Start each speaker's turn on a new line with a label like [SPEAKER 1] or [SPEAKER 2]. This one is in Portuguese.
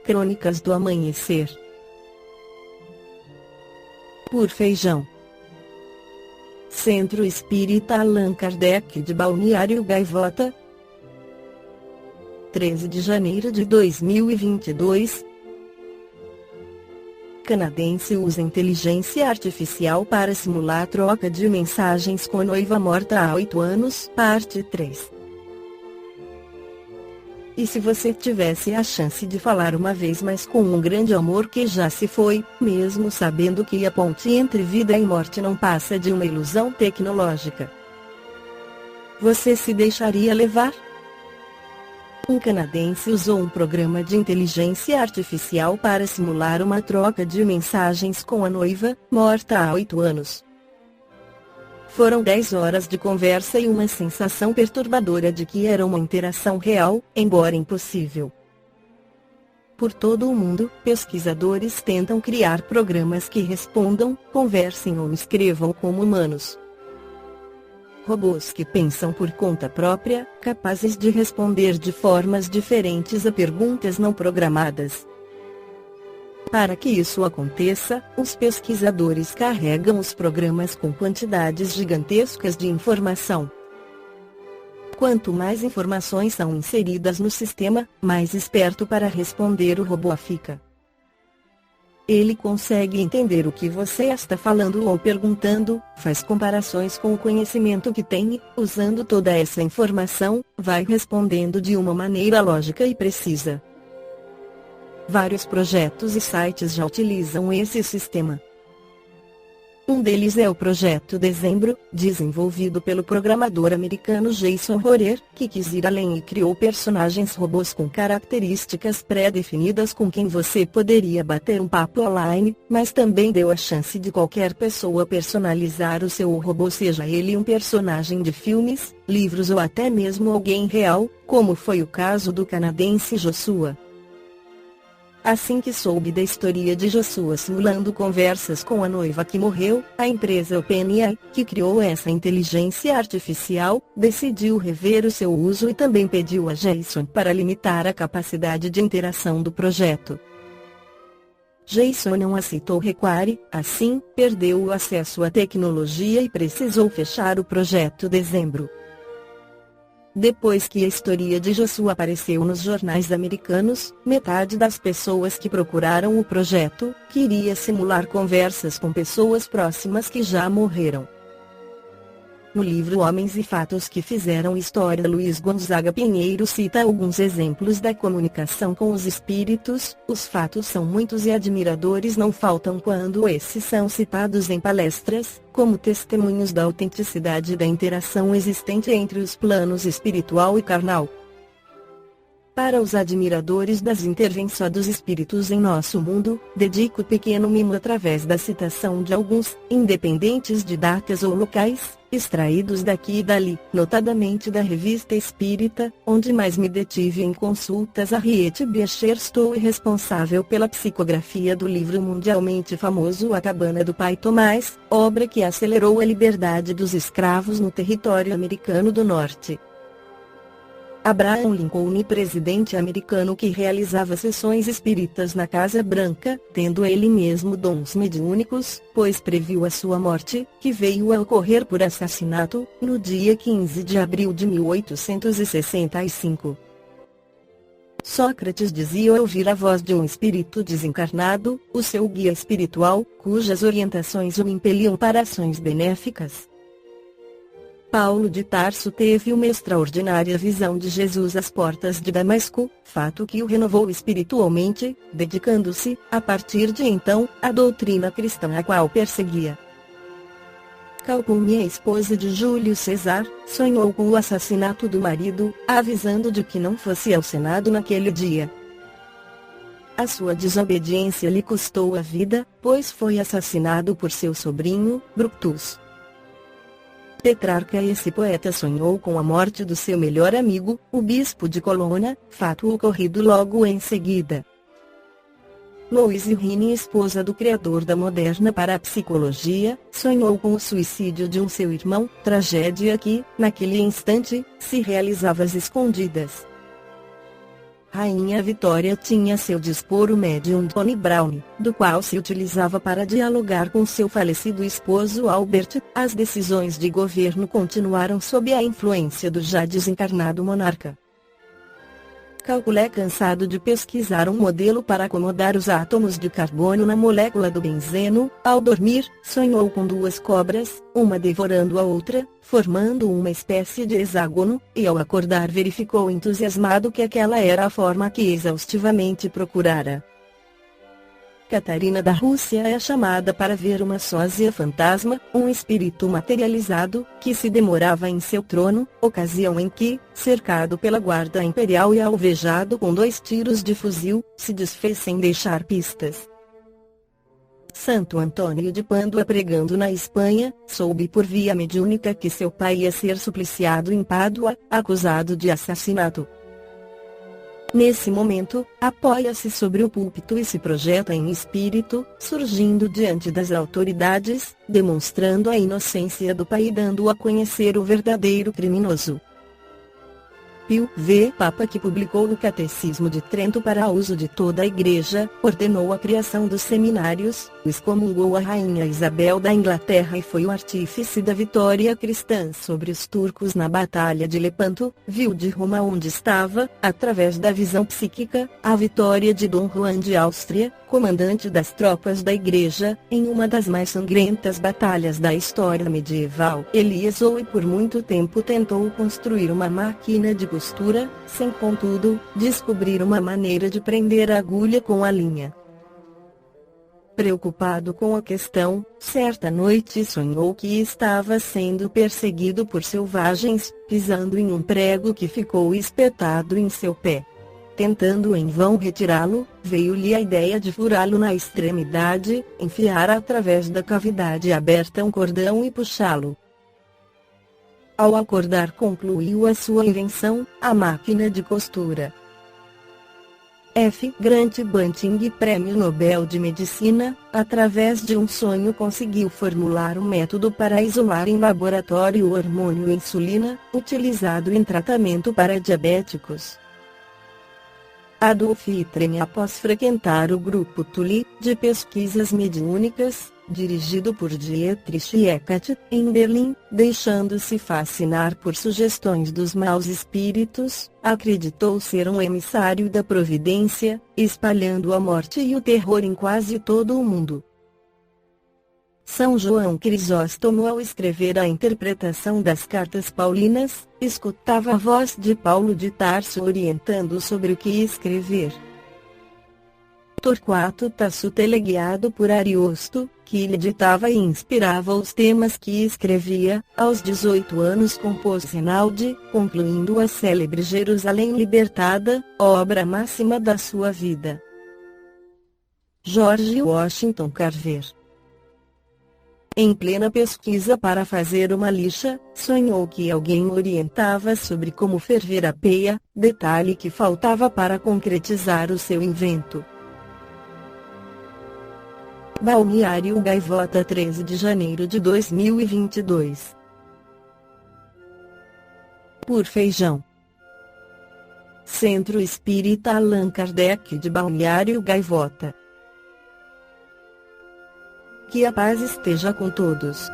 [SPEAKER 1] Crônicas do Amanhecer. Por Feijão. Centro Espírita Allan Kardec de Balneário Gaivota, 13 de janeiro de 2022. Canadense usa inteligência artificial para simular troca de mensagens com noiva morta há 8 anos, parte 3. E se você tivesse a chance de falar uma vez mais com um grande amor que já se foi, mesmo sabendo que a ponte entre vida e morte não passa de uma ilusão tecnológica, você se deixaria levar? Um canadense usou um programa de inteligência artificial para simular uma troca de mensagens com a noiva, morta há 8 anos. Foram 10 horas de conversa e uma sensação perturbadora de que era uma interação real, embora impossível. Por todo o mundo, pesquisadores tentam criar programas que respondam, conversem ou escrevam como humanos. Robôs que pensam por conta própria, capazes de responder de formas diferentes a perguntas não programadas. Para que isso aconteça, os pesquisadores carregam os programas com quantidades gigantescas de informação. Quanto mais informações são inseridas no sistema, mais esperto para responder o robô fica. Ele consegue entender o que você está falando ou perguntando, faz comparações com o conhecimento que tem e, usando toda essa informação, vai respondendo de uma maneira lógica e precisa. Vários projetos e sites já utilizam esse sistema. Um deles é o Projeto Dezembro, desenvolvido pelo programador americano Jason Horer, que quis ir além e criou personagens robôs com características pré-definidas com quem você poderia bater um papo online, mas também deu a chance de qualquer pessoa personalizar o seu robô, seja ele um personagem de filmes, livros ou até mesmo alguém real, como foi o caso do canadense Joshua. Assim que soube da história de Joshua simulando conversas com a noiva que morreu, a empresa OpenAI, que criou essa inteligência artificial, decidiu rever o seu uso e também pediu a Jason para limitar a capacidade de interação do projeto. Jason não aceitou recuar, assim, perdeu o acesso à tecnologia e precisou fechar o projeto Dezembro. Depois que a história de Joshua apareceu nos jornais americanos, metade das pessoas que procuraram o projeto queria simular conversas com pessoas próximas que já morreram. No livro Homens e Fatos que Fizeram História, Luiz Gonzaga Pinheiro cita alguns exemplos da comunicação com os espíritos. Os fatos são muitos e admiradores não faltam quando esses são citados em palestras, como testemunhos da autenticidade da interação existente entre os planos espiritual e carnal. Para os admiradores das intervenções dos espíritos em nosso mundo, dedico pequeno mimo através da citação de alguns, independentes de datas ou locais, extraídos daqui e dali, notadamente da Revista Espírita, onde mais me detive em consultas a Harriet Beecher Stowe, responsável pela psicografia do livro mundialmente famoso A Cabana do Pai Tomás, obra que acelerou a liberdade dos escravos no território americano do Norte. Abraham Lincoln, presidente americano que realizava sessões espíritas na Casa Branca, tendo ele mesmo dons mediúnicos, pois previu a sua morte, que veio a ocorrer por assassinato, no dia 15 de abril de 1865. Sócrates dizia ouvir a voz de um espírito desencarnado, o seu guia espiritual, cujas orientações o impeliam para ações benéficas. Paulo de Tarso teve uma extraordinária visão de Jesus às portas de Damasco, fato que o renovou espiritualmente, dedicando-se, a partir de então, à doutrina cristã a qual perseguia. Calpurnia, esposa de Júlio César, sonhou com o assassinato do marido, avisando de que não fosse ao Senado naquele dia. A sua desobediência lhe custou a vida, pois foi assassinado por seu sobrinho, Brutus. Petrarca, esse poeta, sonhou com a morte do seu melhor amigo, o bispo de Colonna, fato ocorrido logo em seguida. Louise Rini, esposa do criador da moderna parapsicologia, sonhou com o suicídio de seu irmão, tragédia que, naquele instante, se realizava às escondidas. Rainha Vitória tinha a seu dispor o médium Tony Brown, do qual se utilizava para dialogar com seu falecido esposo Albert. As decisões de governo continuaram sob a influência do já desencarnado monarca. Calculé, cansado de pesquisar um modelo para acomodar os átomos de carbono na molécula do benzeno, ao dormir, sonhou com duas cobras, uma devorando a outra, formando uma espécie de hexágono, e ao acordar verificou entusiasmado que aquela era a forma que exaustivamente procurara. Catarina da Rússia é chamada para ver uma sósia fantasma, um espírito materializado, que se demorava em seu trono, ocasião em que, cercado pela guarda imperial e alvejado com 2 tiros de fuzil, se desfez sem deixar pistas. Santo Antônio de Pádua, pregando na Espanha, soube por via mediúnica que seu pai ia ser supliciado em Pádua, acusado de assassinato. Nesse momento, apoia-se sobre o púlpito e se projeta em espírito, surgindo diante das autoridades, demonstrando a inocência do pai e dando a conhecer o verdadeiro criminoso. Pio V, Papa, que publicou o Catecismo de Trento para uso de toda a Igreja, ordenou a criação dos seminários, excomungou a Rainha Isabel da Inglaterra e foi o artífice da vitória cristã sobre os turcos na Batalha de Lepanto, viu de Roma onde estava, através da visão psíquica, a vitória de Dom Juan de Áustria, comandante das tropas da Igreja, em uma das mais sangrentas batalhas da história medieval. Elias por muito tempo tentou construir uma máquina de costura, sem contudo, descobrir uma maneira de prender a agulha com a linha. Preocupado com a questão, certa noite sonhou que estava sendo perseguido por selvagens, pisando em um prego que ficou espetado em seu pé. Tentando em vão retirá-lo, veio-lhe a ideia de furá-lo na extremidade, enfiar através da cavidade aberta um cordão e puxá-lo. Ao acordar, concluiu a sua invenção, a máquina de costura. F. Grant Bunting, Prêmio Nobel de Medicina, através de um sonho conseguiu formular um método para isolar em laboratório o hormônio insulina, utilizado em tratamento para diabéticos. Adolf Hitler, após frequentar o grupo Tully, de pesquisas mediúnicas, dirigido por Dietrich Eckart, em Berlim, deixando-se fascinar por sugestões dos maus espíritos, acreditou ser um emissário da providência, espalhando a morte e o terror em quase todo o mundo. São João Crisóstomo, ao escrever a interpretação das cartas paulinas, escutava a voz de Paulo de Tarso orientando sobre o que escrever. Torquato Tasso, teleguiado por Ariosto, que lhe ditava e inspirava os temas que escrevia, aos 18 anos compôs Rinaldi, concluindo a célebre Jerusalém Libertada, obra máxima da sua vida. George Washington Carver. Em plena pesquisa para fazer uma lixa, sonhou que alguém orientava sobre como ferver a peia, detalhe que faltava para concretizar o seu invento. Balneário Gaivota, 13 de janeiro de 2022. Por Feijão. Centro Espírita Allan Kardec de Balneário Gaivota. Que a paz esteja com todos.